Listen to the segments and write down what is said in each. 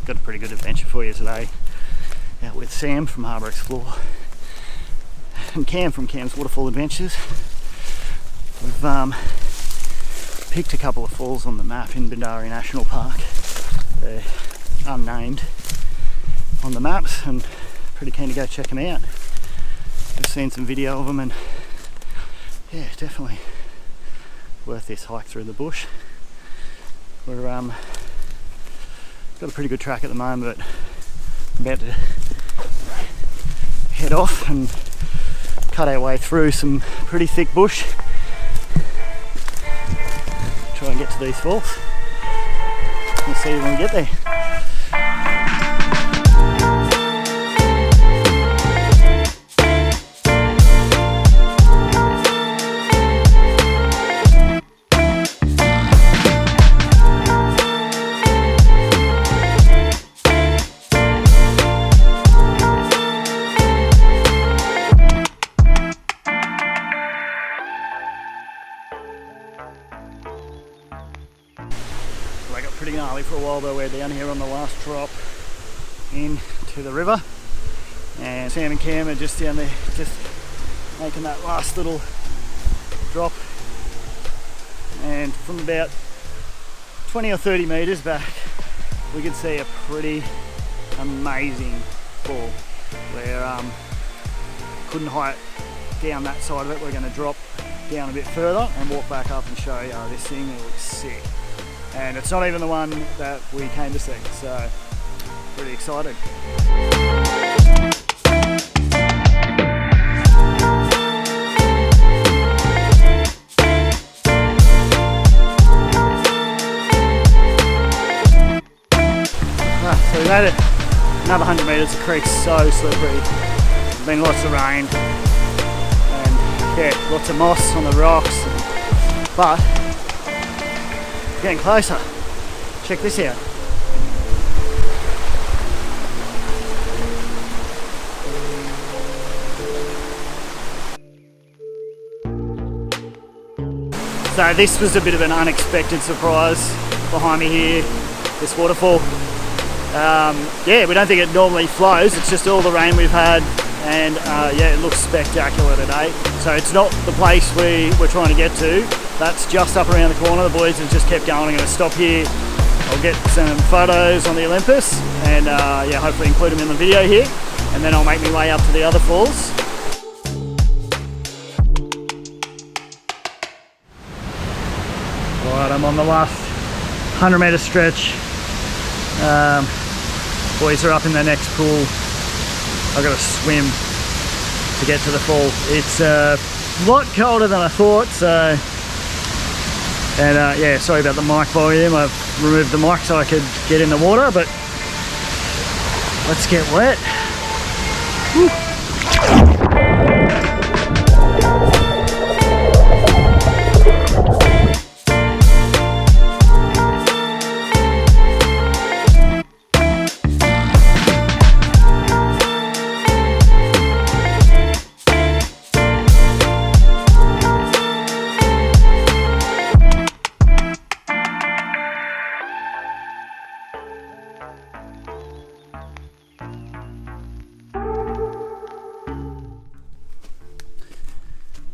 got a pretty good adventure for you today. Out with Sam from Harbour Explore and Cam from Cam's Waterfall Adventures. We've picked a couple of falls on the map in Bindarri National Park. They're unnamed on the maps and pretty keen to go check them out. We've seen some video of them and yeah, definitely worth this hike through the bush. We're got a pretty good track at the moment, but about to head off and cut our way through some pretty thick bush. Try and get to these falls. We'll see you when we get there. They got pretty gnarly for a while though. We're down here on the last drop into the river, and Sam and Cam are just down there, just making that last little drop. And from about 20 or 30 metres back, we can see a pretty amazing fall. We're couldn't hike down that side of it. We're going to drop down a bit further and walk back up and show you this thing. It looks sick. And it's not even the one that we came to see, so pretty excited. So we made it another 100 metres. The creek's so slippery. There's been lots of rain and yeah, lots of moss on the rocks, but getting closer. Check this out. So this was a bit of an unexpected surprise behind me here, this waterfall. Yeah, we don't think it normally flows, it's just all the rain we've had, and yeah, it looks spectacular today. So it's not the place we're trying to get to. That's just up around the corner. The boys have just kept going. I'm going to stop here. I'll get some photos on the Olympus and yeah, hopefully include them in the video here, and then I'll make my way up to the other falls. Alright, I'm on the last 100 metre stretch. Boys are up in the next pool. I've got to swim to get to the fall. It's a lot colder than I thought, so. And yeah, sorry about the mic volume. I've removed the mic so I could get in the water, but let's get wet. Woo.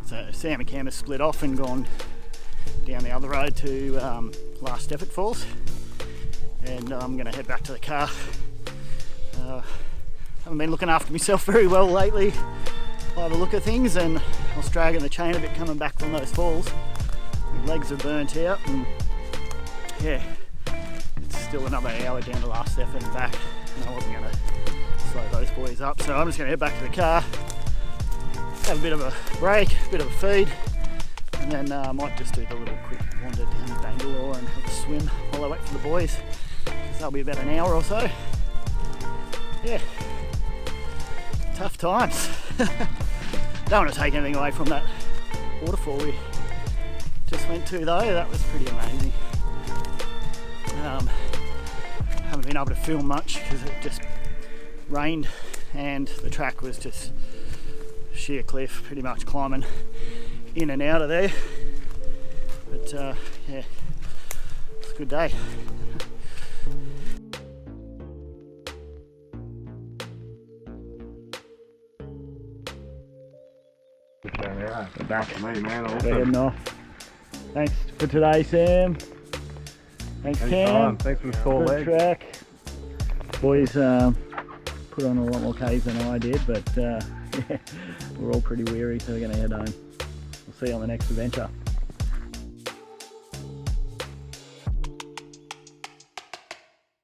So Sam and Cam have split off and gone down the other road to Last Effort Falls, and I'm going to head back to the car. Haven't been looking after myself very well lately by the look of things, and I was dragging the chain a bit coming back from those falls. My legs are burnt out, and yeah, it's still another hour down to Last Effort and back, and I wasn't going to slow those boys up, so I'm just going to head back to the car, have a bit of a break, a bit of a feed, and then I might just do the little quick wander down to Bangalore and have a swim while I wait for the boys, because that'll be about an hour or so. Yeah, tough times. Don't want to take anything away from that waterfall we just went to though, that was pretty amazing. Haven't been able to film much because it just rained and the track was just sheer cliff, pretty much climbing in and out of there, but yeah, it's a good day. Yeah. We're back. Me, man. We're Awesome. heading off. Thanks for today, Sam. Thanks, Cam. Thanks for the sore Good leg. track. Boys put on a lot more Ks than I did, but yeah, we're all pretty weary, so we're going to head home. We'll see you on the next adventure.